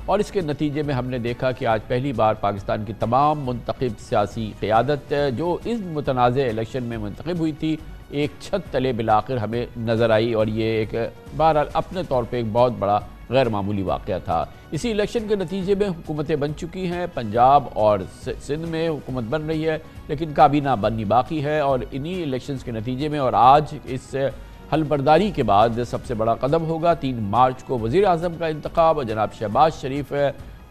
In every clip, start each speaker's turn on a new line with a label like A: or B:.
A: اور اس کے نتیجے میں ہم نے دیکھا کہ آج پہلی بار پاکستان کی تمام منتخب سیاسی قیادت جو اس متنازع الیکشن میں منتخب ہوئی تھی ایک چھت تلے بالآخر ہمیں نظر آئی، اور یہ ایک بہرحال اپنے طور پہ ایک بہت بڑا غیر معمولی واقعہ تھا۔ اسی الیکشن کے نتیجے میں حکومتیں بن چکی ہیں، پنجاب اور سندھ میں حکومت بن رہی ہے لیکن کابینہ بننی باقی ہے، اور انہی الیکشنز کے نتیجے میں اور آج اس حل برداری کے بعد سب سے بڑا قدم ہوگا 3 مارچ کو وزیر اعظم کا انتخاب، اور جناب شہباز شریف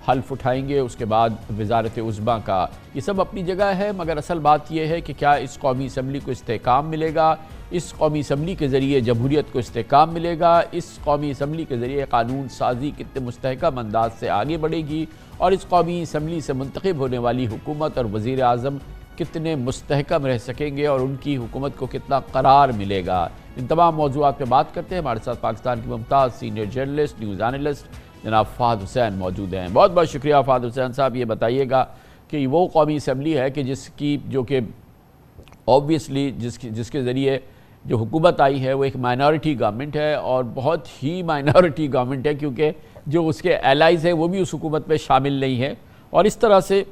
A: حلف اٹھائیں گے، اس کے بعد وزارت عظمیٰ کا۔ یہ سب اپنی جگہ ہے، مگر اصل بات یہ ہے کہ کیا اس قومی اسمبلی کو استحکام ملے گا، اس قومی اسمبلی کے ذریعے جمہوریت کو استحکام ملے گا، اس قومی اسمبلی کے ذریعے قانون سازی کتنے مستحکم انداز سے آگے بڑھے گی، اور اس قومی اسمبلی سے منتخب ہونے والی حکومت اور وزیر اعظم کتنے مستحکم رہ سکیں گے اور ان کی حکومت کو کتنا قرار ملے گا۔ ان تمام موضوعات پہ بات کرتے ہیں۔ ہمارے ساتھ پاکستان کی ممتاز سینئر جرنلسٹ، نیوز اینالسٹ جناب فہد حسین موجود ہیں۔ بہت بہت شکریہ فہد حسین صاحب۔ یہ بتائیے گا کہ وہ قومی اسمبلی ہے کہ جو کہ اوبویسلی جس کے ذریعے جو حکومت آئی ہے وہ ایک مائنورٹی گورنمنٹ ہے، اور بہت ہی مائنورٹی گورنمنٹ ہے کیونکہ جو اس کے الائز ہیں وہ بھی اس حکومت میں شامل نہیں ہیں، اور اس طرح سے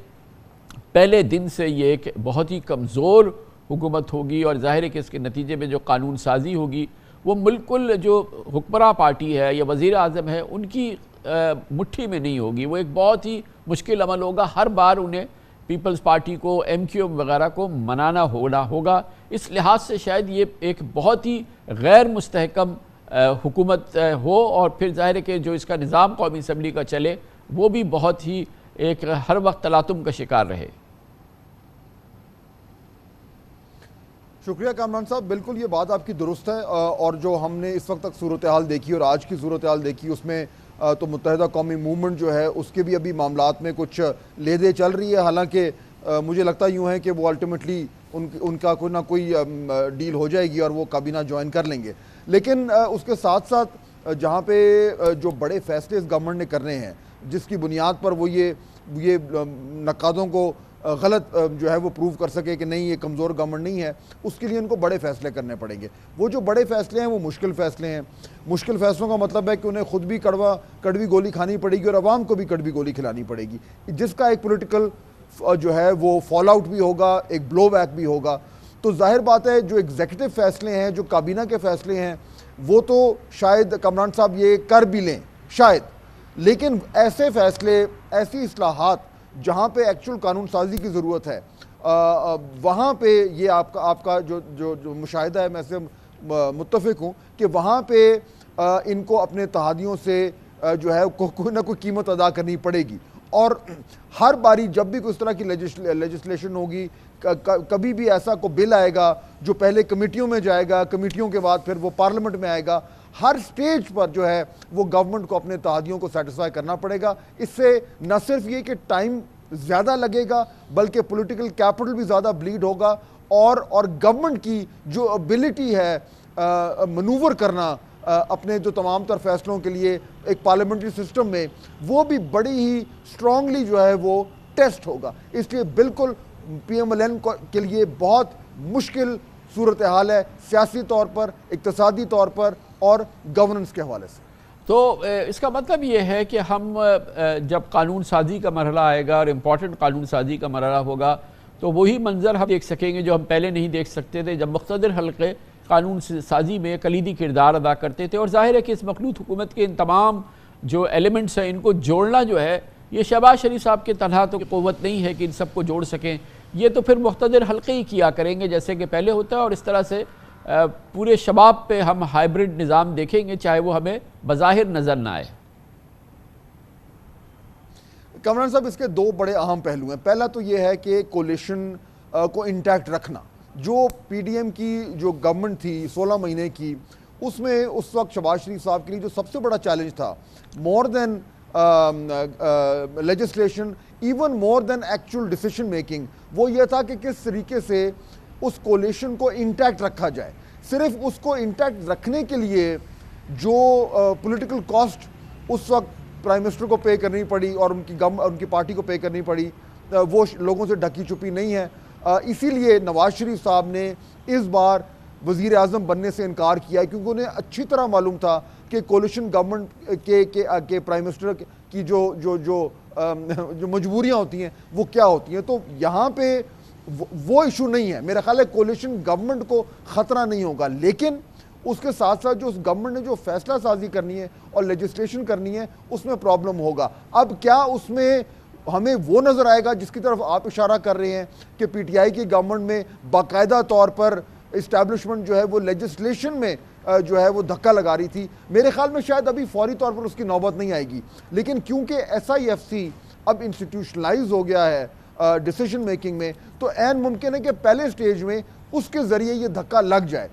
A: پہلے دن سے یہ ایک بہت ہی کمزور حکومت ہوگی، اور ظاہر ہے کہ اس کے نتیجے میں جو قانون سازی ہوگی وہ بالکل جو حکمراں پارٹی ہے یا وزیر اعظم ہے ان کی مٹھی میں نہیں ہوگی، وہ ایک بہت ہی مشکل عمل ہوگا۔ ہر بار انہیں پیپلز پارٹی کو، ایم کیو ایم وغیرہ کو منانا ہوگا۔ اس لحاظ سے شاید یہ ایک بہت ہی غیر مستحکم حکومت ہو، اور پھر ظاہر ہے کہ جو اس کا نظام قومی اسمبلی کا چلے وہ بھی بہت ہی ایک ہر وقت تلاطم کا شکار رہے۔
B: شکریہ کامران صاحب، بالکل یہ بات آپ کی درست ہے، اور جو ہم نے اس وقت تک صورتحال دیکھی اور آج کی صورتحال دیکھی اس میں تو متحدہ قومی موومنٹ جو ہے اس کے بھی ابھی معاملات میں کچھ لے دے چل رہی ہے، حالانکہ مجھے لگتا یوں ہے کہ وہ الٹیمیٹلی ان کا کوئی نہ کوئی ڈیل ہو جائے گی اور وہ کابینہ جوائن کر لیں گے۔ لیکن اس کے ساتھ ساتھ جہاں پہ جو بڑے فیصلے اس گورنمنٹ نے کرنے ہیں جس کی بنیاد پر وہ یہ نقادوں کو غلط جو ہے وہ پروو کر سکے کہ نہیں یہ کمزور گورنمنٹ نہیں ہے، اس کے لیے ان کو بڑے فیصلے کرنے پڑیں گے۔ وہ جو بڑے فیصلے ہیں وہ مشکل فیصلے ہیں۔ مشکل فیصلوں کا مطلب ہے کہ انہیں خود بھی کڑوی گولی کھانی پڑے گی اور عوام کو بھی کڑوی گولی کھلانی پڑے گی، جس کا ایک پولیٹیکل جو ہے وہ فال آؤٹ بھی ہوگا، ایک بلو بیک بھی ہوگا۔ تو ظاہر بات ہے جو ایگزیکٹو فیصلے ہیں، جو کابینہ کے فیصلے ہیں، وہ تو شاید کامران صاحب یہ کر بھی لیں شاید، لیکن ایسے فیصلے، ایسی اصلاحات جہاں پہ ایکچول قانون سازی کی ضرورت ہے، وہاں پہ یہ آپ کا جو مشاہدہ ہے، میں سے متفق ہوں کہ وہاں پہ ان کو اپنے اتحادیوں سے جو ہے کوئی نہ کوئی قیمت ادا کرنی پڑے گی، اور ہر باری جب بھی کوئی اس طرح کی لیجسلیشن ہوگی، کبھی بھی ایسا کوئی بل آئے گا جو پہلے کمیٹیوں میں جائے گا، کمیٹیوں کے بعد پھر وہ پارلیمنٹ میں آئے گا، ہر سٹیج پر جو ہے وہ گورنمنٹ کو اپنے اتحادیوں کو سیٹسفائی کرنا پڑے گا۔ اس سے نہ صرف یہ کہ ٹائم زیادہ لگے گا بلکہ پولیٹیکل کیپٹل بھی زیادہ بلیڈ ہوگا، اور گورنمنٹ کی جو ابیلٹی ہے منوور کرنا اپنے جو تمام تر فیصلوں کے لیے ایک پارلیمنٹری سسٹم میں، وہ بھی بڑی ہی سٹرونگلی جو ہے وہ ٹیسٹ ہوگا۔ اس لیے بالکل پی ایم ایل این کے لیے بہت مشکل صورتحال ہے، سیاسی طور پر، اقتصادی طور پر اور گورننس کے حوالے سے۔
A: تو اس کا مطلب یہ ہے کہ ہم جب قانون سازی کا مرحلہ آئے گا اور امپورٹنٹ قانون سازی کا مرحلہ ہوگا تو وہی منظر ہم دیکھ سکیں گے جو ہم پہلے نہیں دیکھ سکتے تھے، جب مقتدر حلقے قانون سازی میں کلیدی کردار ادا کرتے تھے، اور ظاہر ہے کہ اس مخلوط حکومت کے ان تمام جو ایلیمنٹس ہیں ان کو جوڑنا جو ہے یہ شہباز شریف صاحب کے تنہا تو قوت نہیں ہے کہ ان سب کو جوڑ سکیں، یہ تو پھر مقتدر حلقے ہی کیا کریں گے جیسے کہ پہلے ہوتا ہے، اور اس طرح سے پورے شباب پہ ہم ہائیبرڈ نظام دیکھیں گے چاہے وہ ہمیں بظاہر نظر نہ آئے۔
B: کامران صاحب اس کے دو بڑے اہم پہلو ہیں۔ پہلا تو یہ ہے کہ کولیشن کو انٹیکٹ رکھنا، جو پی ڈی ایم کی جو گورنمنٹ تھی 16 مہینے کی، اس میں اس وقت شہباز شریف صاحب کے لیے جو سب سے بڑا چیلنج تھا، مور دین لیجسلیشن، ایون مور دین ایکچول ڈیسیشن میکنگ، وہ یہ تھا کہ کس طریقے سے اس کولیشن کو انٹیکٹ رکھا جائے۔ صرف اس کو انٹیکٹ رکھنے کے لیے جو پولیٹیکل کاسٹ اس وقت پرائم منسٹر کو پے کرنی پڑی اور ان کی پارٹی کو پے کرنی پڑی، وہ لوگوں سے ڈھکی چھپی نہیں ہے۔ اسی لیے نواز شریف صاحب نے اس بار وزیر اعظم بننے سے انکار کیا ہے، کیونکہ انہیں اچھی طرح معلوم تھا کہ کولیشن گورنمنٹ کے پرائم منسٹر کی جو مجبوریاں ہوتی ہیں وہ کیا ہوتی ہیں. تو یہاں پہ وہ ایشو نہیں ہے. میرا خیال ہے کولیشن گورنمنٹ کو خطرہ نہیں ہوگا، لیکن اس کے ساتھ ساتھ جو اس گورنمنٹ نے جو فیصلہ سازی کرنی ہے اور لیجسلیشن کرنی ہے اس میں پرابلم ہوگا. اب کیا اس میں ہمیں وہ نظر آئے گا جس کی طرف آپ اشارہ کر رہے ہیں کہ پی ٹی آئی کی گورنمنٹ میں باقاعدہ طور پر اسٹیبلشمنٹ جو ہے وہ لیجسلیشن میں جو ہے وہ دھکا لگا رہی تھی؟ میرے خیال میں شاید ابھی فوری طور پر اس کی نوبت نہیں آئے گی، لیکن کیونکہ ایس آئی ایف سی اب انسٹیٹیوشنلائز ہو گیا ہے ڈیسیژن میکنگ میں، تو عین ممکن ہے کہ پہلے سٹیج میں اس کے ذریعے یہ دھکا لگ جائے.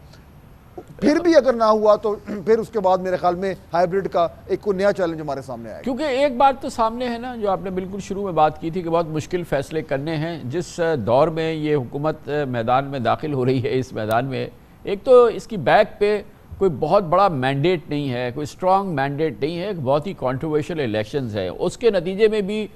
B: پھر بھی اگر نہ ہوا تو پھر اس کے بعد میرے خیال میں ہائیبرڈ کا ایک کوئی نیا چیلنج ہمارے سامنے آئے گا.
A: کیونکہ ایک بات تو سامنے ہے نا، جو آپ نے بالکل شروع میں بات کی تھی کہ بہت مشکل فیصلے کرنے ہیں. جس دور میں یہ حکومت میدان میں داخل ہو رہی ہے، اس میدان میں ایک تو اس کی بیک پہ کوئی بہت بڑا مینڈیٹ نہیں ہے، کوئی اسٹرانگ مینڈیٹ نہیں ہے، ایک بہت ہی کانٹروورشل الیکشنز ہیں. اس کے نتیجے میں بھی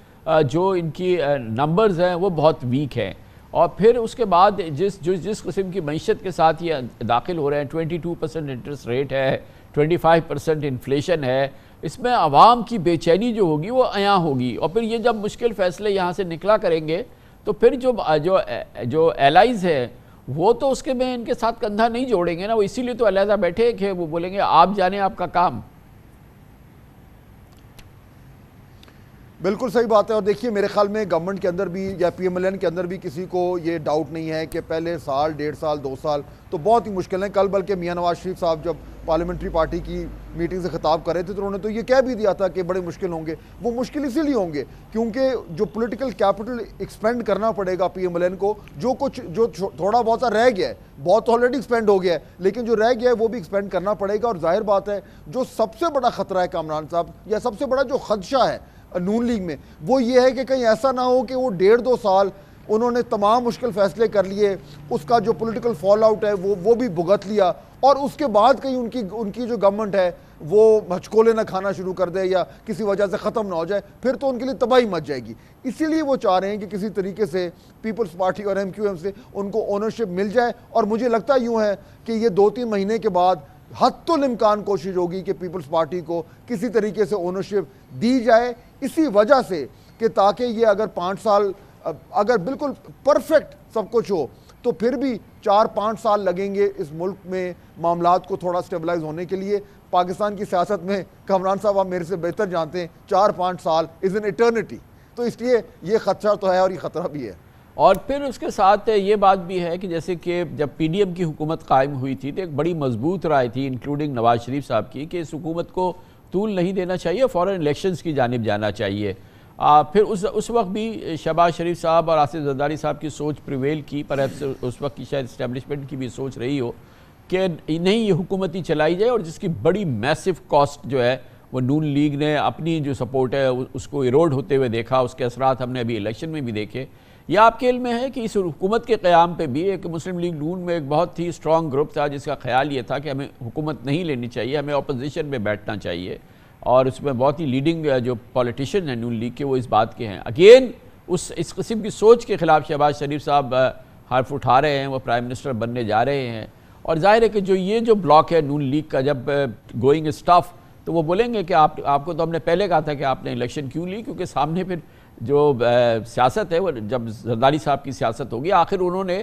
A: جو ان کی نمبرز ہیں وہ بہت ویک ہیں. اور پھر اس کے بعد جس قسم کی معیشت کے ساتھ یہ داخل ہو رہے ہیں، 22% انٹرسٹ ریٹ ہے، 25% انفلیشن ہے، اس میں عوام کی بے چینی جو ہوگی وہ عیاں ہوگی. اور پھر یہ جب مشکل فیصلے یہاں سے نکلا کریں گے تو پھر جو ایلائز ہے وہ تو اس کے میں ان کے ساتھ کندھا نہیں جوڑیں گے نا. وہ اسی لیے تو علیحدہ بیٹھے کہ وہ بولیں گے آپ جانیں آپ کا کام.
B: بالکل صحیح بات ہے. اور دیکھیے میرے خیال میں گورنمنٹ کے اندر بھی یا پی ایم ایل این کے اندر بھی کسی کو یہ ڈاؤٹ نہیں ہے کہ پہلے سال، 1.5 سال، 2 سال تو بہت ہی مشکل ہیں. کل بلکہ میاں نواز شریف صاحب جب پارلیمنٹری پارٹی کی میٹنگ سے خطاب کر رہے تھے تو انہوں نے تو یہ کہہ بھی دیا تھا کہ بڑے مشکل ہوں گے. وہ مشکل اسی لیے ہوں گے کیونکہ جو پولیٹیکل کیپٹل ایکسپینڈ کرنا پڑے گا پی ایم ایل این کو، جو تھوڑا بہت رہ گیا ہے، بہت آلریڈی ایکسپینڈ ہو گیا ہے، لیکن جو رہ گیا ہے وہ بھی ایکسپینڈ کرنا پڑے گا. اور ظاہر بات ہے جو سب سے بڑا خطرہ ہے کامران صاحب، یا سب سے بڑا جو خدشہ ہے نون لیگ میں، وہ یہ ہے کہ کہیں ایسا نہ ہو کہ وہ 1.5-2 سال انہوں نے تمام مشکل فیصلے کر لیے، اس کا جو پولیٹیکل فال آؤٹ ہے وہ بھی بھگت لیا، اور اس کے بعد کہیں ان کی جو گورنمنٹ ہے وہ ہچکولے نہ کھانا شروع کر دے یا کسی وجہ سے ختم نہ ہو جائے، پھر تو ان کے لیے تباہی مچ جائے گی. اسی لیے وہ چاہ رہے ہیں کہ کسی طریقے سے پیپلز پارٹی اور ایم کیو ایم سے ان کو اونرشپ مل جائے. اور مجھے لگتا یوں ہے کہ یہ 2-3 مہینے کے بعد حتی الامکان کوشش ہوگی کہ پیپلز پارٹی کو کسی طریقے سے اونرشپ دی جائے، اسی وجہ سے کہ تاکہ یہ اگر 5 سال اگر بالکل پرفیکٹ سب کچھ ہو تو پھر بھی 4-5 سال لگیں گے اس ملک میں معاملات کو تھوڑا سٹیبلائز ہونے کے لیے. پاکستان کی سیاست میں کامران صاحب آپ میرے سے بہتر جانتے ہیں 4-5 سال از این ایٹرنٹی، تو اس لیے یہ خدشہ تو ہے اور یہ خطرہ بھی ہے.
A: اور پھر اس کے ساتھ یہ بات بھی ہے کہ جیسے کہ جب پی ڈی ایم کی حکومت قائم ہوئی تھی تو ایک بڑی مضبوط رائے تھی انکلوڈنگ نواز شریف صاحب کی کہ اس حکومت کو طول نہیں دینا چاہیے، فوراً الیکشنز کی جانب جانا چاہیے. پھر اس وقت بھی شہباز شریف صاحب اور آصف زرداری صاحب کی سوچ پریویل کی، پر اس وقت کی شاید اسٹیبلشمنٹ کی بھی سوچ رہی ہو کہ نہیں یہ حکومت ہی چلائی جائے، اور جس کی بڑی میسو کاسٹ جو ہے وہ نون لیگ نے اپنی جو سپورٹ ہے اس کو ایروڈ ہوتے ہوئے دیکھا. اس کے اثرات ہم نے ابھی الیکشن میں بھی دیکھے. یہ آپ کے علم میں ہے کہ اس حکومت کے قیام پہ بھی ایک مسلم لیگ نون میں ایک بہت ہی اسٹرانگ گروپ تھا جس کا خیال یہ تھا کہ ہمیں حکومت نہیں لینی چاہیے، ہمیں اپوزیشن میں بیٹھنا چاہیے، اور اس میں بہت ہی لیڈنگ جو پولیٹیشین ہیں نون لیگ کے وہ اس بات کے ہیں. اگین اس قسم کی سوچ کے خلاف شہباز شریف صاحب حرف اٹھا رہے ہیں، وہ پرائم منسٹر بننے جا رہے ہیں. اور ظاہر ہے کہ جو بلاک ہے نون لیگ کا جب گوئنگ از ٹف تو وہ بولیں گے کہ آپ کو تو ہم نے پہلے کہا تھا کہ آپ نے الیکشن کیوں لی، کیونکہ سامنے پھر جو سیاست ہے وہ جب زرداری صاحب کی سیاست ہوگی. آخر انہوں نے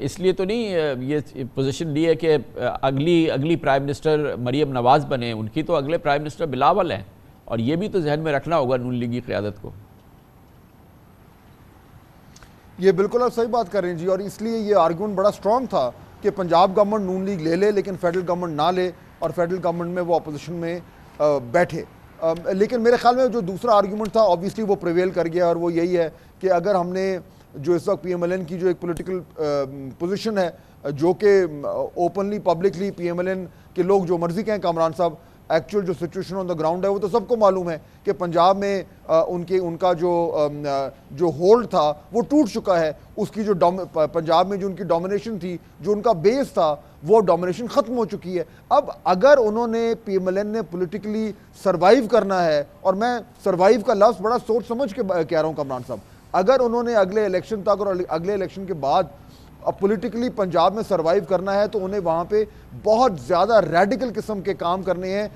A: اس لیے تو نہیں یہ پوزیشن لی ہے کہ اگلی پرائم منسٹر مریم نواز بنے، ان کی تو اگلے پرائم منسٹر بلاول ہیں، اور یہ بھی تو ذہن میں رکھنا ہوگا نون لیگی قیادت کو.
B: یہ بالکل آپ صحیح بات کر رہے ہیں جی. اور اس لیے یہ آرگومنٹ بڑا اسٹرانگ تھا کہ پنجاب گورنمنٹ نون لیگ لے لے لیکن فیڈرل گورنمنٹ نہ لے، اور فیڈرل گورنمنٹ میں وہ اپوزیشن میں بیٹھے. لیکن میرے خیال میں جو دوسرا آرگیومنٹ تھا آبویسلی وہ پریویل کر گیا، اور وہ یہی ہے کہ اگر ہم نے جو اس وقت پی ایم ایل این کی جو ایک پولیٹیکل پوزیشن ہے جو کہ openly publicly P M L N کے لوگ جو مرضی کہیں کامران صاحب، ایکچوئل جو سچویشن آن دا گراؤنڈ ہے وہ تو سب کو معلوم ہے کہ پنجاب میں ان کا جو ہولڈ تھا وہ ٹوٹ چکا ہے. اس کی جو پنجاب میں جو ان کی ڈومینیشن تھی، جو ان کا بیس تھا، وہ ڈومینیشن ختم ہو چکی ہے. اب اگر انہوں نے پی ایم ایل این نے پولیٹیکلی سروائیو کرنا ہے، اور میں سروائیو کا لفظ بڑا سوچ سمجھ کے کہہ رہا ہوں کامران صاحب، اگر انہوں نے اگلے الیکشن تک اور اگلے الیکشن کے بعد اب پولیٹیکلی پنجاب میں سروائیو کرنا ہے تو انہیں وہاں پہ بہت زیادہ ریڈیکل قسم کے کام کرنے ہیں،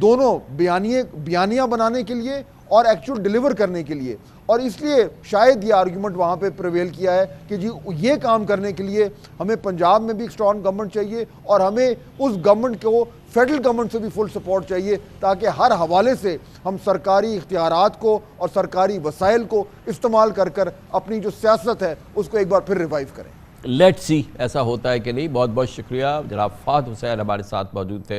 B: دونوں بیانیاں بنانے کے لیے اور ایکچول ڈیلیور کرنے کے لیے. اور اس لیے شاید یہ آرگیومنٹ وہاں پہ پریویل کیا ہے کہ جی یہ کام کرنے کے لیے ہمیں پنجاب میں بھی ایک اسٹرانگ گورنمنٹ چاہیے اور ہمیں اس گورنمنٹ کو فیڈرل گورنمنٹ سے بھی فل سپورٹ چاہیے، تاکہ ہر حوالے سے ہم سرکاری اختیارات کو اور سرکاری وسائل کو استعمال کر کر اپنی جو سیاست ہے اس کو ایک بار پھر ریوائیو کریں.
A: لیٹس سی ایسا ہوتا ہے کہ نہیں. بہت بہت شکریہ. جناب فہد حسین ہمارے ساتھ موجود تھے.